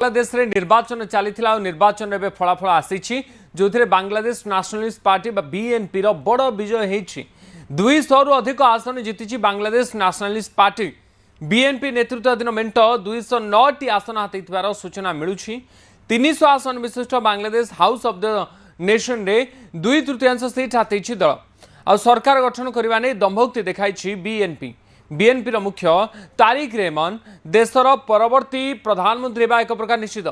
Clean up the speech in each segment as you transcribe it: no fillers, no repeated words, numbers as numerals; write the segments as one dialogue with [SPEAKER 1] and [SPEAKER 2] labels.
[SPEAKER 1] बांग्लादेश रे निर्वाचन चली निर्वाचन एवं फलाफल आसी जो बांग्लादेश नेशनलिस्ट पार्टी बीएनपी रो बड़ विजय होती 200 रु अधिक आसन जीति बांग्लादेश नेशनलिस्ट पार्टी बीएनपी नेतृत्वाधीन मेंट 209 आसन हाथार सूचना मिलूँ 300 आसन विशिष्ट Bangladesh house of the nation रे 2/3 सीट हाथी दल आ सरकार गठन करने दंभोक्ति देखाई बीएनपी बीएनपी मुख्य तारिक रहमान देशर परवर्ती प्रधानमंत्री एक प्रकार निश्चित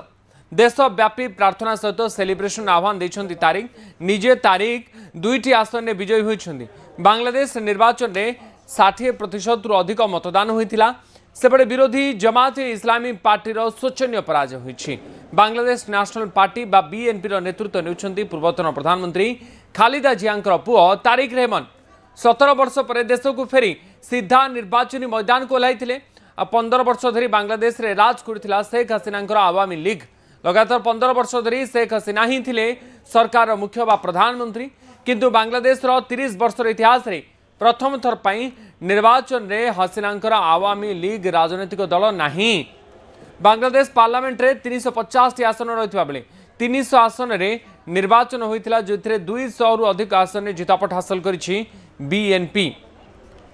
[SPEAKER 1] देशव्यापी प्रार्थना सहित सेलिब्रेशन आह्वान देते तारिक निजे तारिक 2टी आसन में विजयी होती बांग्लादेश निर्वाचन में 60% रु अधिक मतदान होता सेपटे विरोधी जमात इस्लामी पार्टी शोचनीय पराजय होती बांग्लादेश नेशनल पार्टी बीएनपी नेतृत्व नेउछंती पूर्वतन प्रधानमंत्री खालिदा जियाଙ୍କର पुओ तारिक रहमान 17 वर्ष पर देश को फेरी सीधा निर्वाचनी मैदान को ओह्लैथिले 15 वर्ष धरी बांग्लादेश रे राज करथिला शेख हसीना आवामी लीग लगातार 15 वर्ष धरी शेख हसीना ही थिले सरकार मुख्य बा प्रधानमंत्री किंतु बांग्लादेश 30 वर्ष इतिहास रे प्रथम थर पई निर्वाचन रे हसीना आवामी लीग राजनीतिक दल नहीं बांग्लादेश पार्लियामेंट रे 350 आसन रहितबा बेले 300 आसन रे निर्वाचन होइतिला जोथिरे 200 रु अधिक आसन रे जितापट हासिल करिछि बीएनपी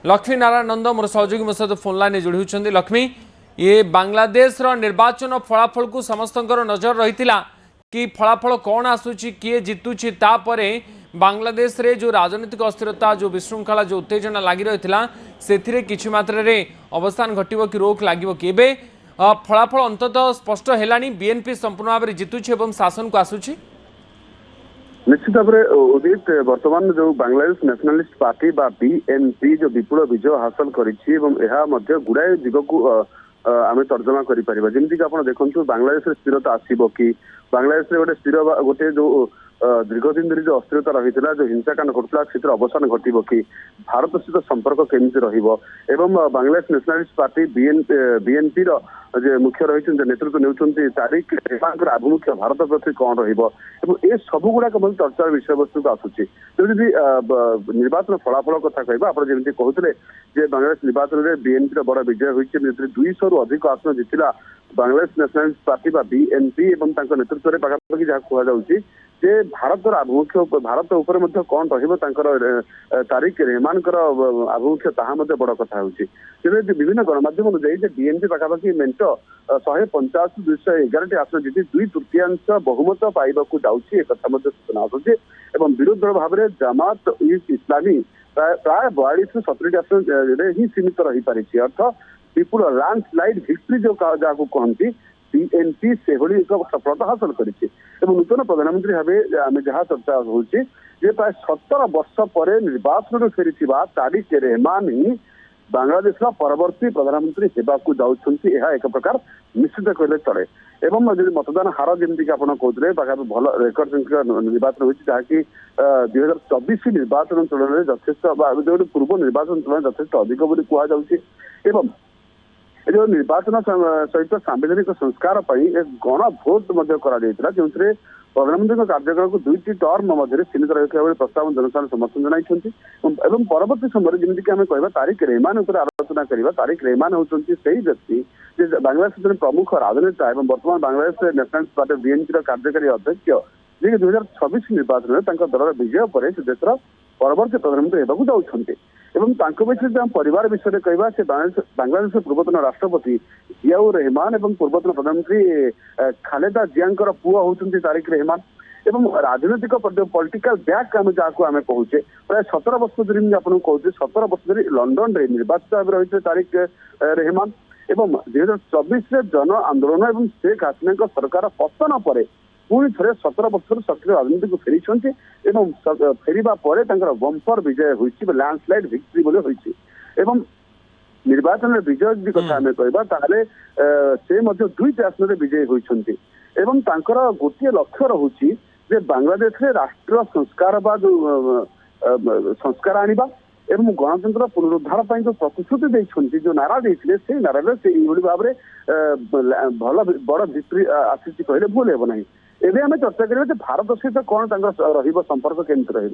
[SPEAKER 1] लक्ष्मी नारायण नंद मोर सहयोगी मो सहित फोन लाइन जोड़ी होती लक्ष्मी ये बांग्लादेश निर्वाचन फलाफल को समस्त नजर रही कि फलाफल कौन आसूची किए जितुची तापरे बांग्लादेश रे जो राजनीतिक अस्थिरता जो विशृंखला जो उत्तेजना लगी रही से किछि मात्रा रे अवस्थान घटिबो कि रोक लागिबो कि एबे फलाफल अंततः स्पष्ट हेलानी बीएनपी संपूर्ण भाव में जितुची एवं शासन को आसूची
[SPEAKER 2] निश्चित भाव में उदित वर्तमान जो बांग्लादेश नेशनलिस्ट पार्टी बीएनपी जो विपुल विजय हासिल करिछि गुड़ाए दिग को आम तर्जमा करमती आप देखु बांग्लादेश स्थिरता आसब कि बांग्लादेश गोटे स्थिर गोटे जो दीर्घदिन धरी जो अस्थिरता रही जो हिंसाकांड घटुला से अवसान घटब कि भारत सहित संपर्क केमती रही बांग्लादेश नेशनलिस्ट पार्टी बीएनपी मुख्य रही नेतृत्व नेउछंती तारिक रहमान आभिमुख्य भारत प्रति कौन रही सब गुड़ाक चर्चार विषय वस्तु को आसूची जमी निर्वाचन फलाफल कथा कहवा आप जमी कहते बांग्लादेश निर्वाचन में बीएनपी बड़ विजय होती 200 रु अधिक आसन जीतला बांग्लादेश नेशनलिस्ट पार्टी बीएनपी नेतृत्व में पाखापाखि जहाँ कहुच्छी जे भारत आभिमुख्य भारत उपर कौन रही तारिक रहमान आभिमुख्य ताहा बड़ कथा होची विभिन्न गणमाध्यम अनुଯାयी बीएनपी पाखापाखि मेंट 150 211 आसन जीति 2/3 बहुमत पाइबाकू जाउछि एक कथा सूचना आସୁଛି एवं विरोधी दल भाव में जमात इस्लामी प्राय 42 रु 70 आसन ही सीमित रही पारिछि अर्थ विपुल लैंडस्लाइड विक्ट्री जो जहाँ कहती बीएनपी से एक सफलता हासिल करिछि एवं नूतन प्रधानमंत्री भाव आम जहाँ चर्चा होची प्राय 17 वर्ष पर निर्वाचन फेरी तारिक रहमान ही बांग्लादेश परवर्ती प्रधानमंत्री होगाकू जाउछंती एक प्रकार निश्चित कहले चले एवं जो मतदान हार जमीक आप कहते पाखापाखि भल रेकर्ड संख्या निर्वाचन होती जहाँकि 2024 निर्वाचन तुलन में यथेष पूर्व निर्वाचन तुलन यथेष अधिक बोली कहुच्छी एवं जो निर्वाचन सहित सांविधानिक संस्कार एक गण भोट जो प्रधानमंत्री कार्यकाल को 2टी टर्म मध्य सीमित रही प्रस्ताव जनसाधारण समर्थन जनाई परवर्ती समय जमीक आम कह तारिक रहमान आलोचना करवा तारिक रहमान होती से व्यक्ति बांग्लादेश प्रमुख राजनेता और बर्तमान बांग्लादेश नेशनल पार्टी बीएनपी कार्यकारी अध्यक्ष जी 2026 निर्वाचन में दल विजय पर देशर परवर्ती प्रधानमंत्री होगा जाऊँच एवं परिवार विषय कहवा से बांग्लादेश पूर्वतन राष्ट्रपति जियाउर रहमान और पूर्वतन प्रधानमंत्री खालेदा जियाଙ୍କର पुआ होती तारिक रहमान एवं राजनीतिक पॉलिटिकल बैक आम जहाँ आम कहूचे प्राय 17 वर्ष धरी आपको कहते 17 वर्ष धरी लंडन रे निर्वाचित भाव रही तारिक रहमान एवं 2024 जन आंदोलन और शेख हसीना सरकार पतन पर पुणी थे 17 वर्ष सक्रिय राजनीति को फेरी फेरवा बंपर विजय होती लैंडस्लाइड विक्ट्री होती एवं निर्वाचन में विजय जी कथा आम कहवा से 2टी आसन विजयी होती एवं गोटे लक्ष्य रोचे जे बांग्लादेश रे राष्ट्र संस्कार जो संस्कार आनिबा एवं गणतंत्र पुनरुद्धार जो प्रतिश्रुति देते जो नारा देते से नारा से भाव में भल बड़ भिक्ट्री आसी कहले भूल हेब ना एवं आम चर्चा करें भारत सहित कौन संपर्क केमती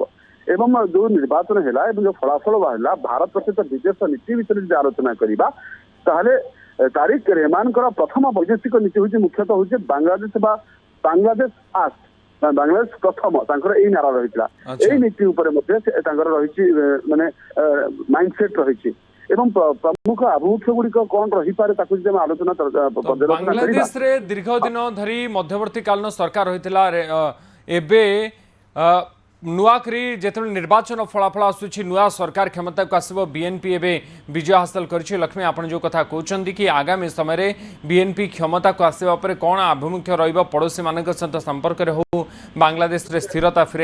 [SPEAKER 2] एवं जो निर्वाचन है जो फलाफल बाहर भारत सहित विदेश नीति विषय आलोचना करवा ତାରିଖ ଏମାନଙ୍କର ପ୍ରଥମ ବୈଦେଶିକ ନୀତି ହଉଛି ମୁଖ୍ୟତଃ ହଉଛି ବାଂଲାଦେଶ ବା ବାଂଲାଦେଶ ଆକ୍ଟ ବାଂଲାଦେଶ ପ୍ରଥମ ତାଙ୍କର ଏଇ ନାରା ରହିଥିଲା। ଏଇ ନୀତି ଉପରେ ମଧ୍ୟ ତାଙ୍କର ରହିଛି ମାନେ ମାଇଣ୍ଡ ସେଟ୍ ରହିଛି ଏବଂ ପ୍ରମୁଖ ଆଭିମୁଖ୍ୟ ଗୁଡିକ କଣ ରହିପାରେ ତାକୁ ଯଦି ଆମେ ଆଲୋଚନା
[SPEAKER 1] ବାଂଲାଦେଶରେ ଦୀର୍ଘ ଦିନ ଧରି ମଧ୍ୟବର୍ତ୍ତୀକାଳୀନ ସରକାର ରହିଥିଲା ଏବେ नुआकरी जिते निर्वाचन फलाफल आसूची नुआ सरकार क्षमता को आसब बीएनपी एवं विजय हासिल करिछि। लक्ष्मी आपण जो कथा कहते कि आगामी समय बीएनपी क्षमता को आसवा पर कौन आभिमुख्य रही पड़ोशी मान सहित संपर्क हो बांग्लादेश रे स्थिरता फिर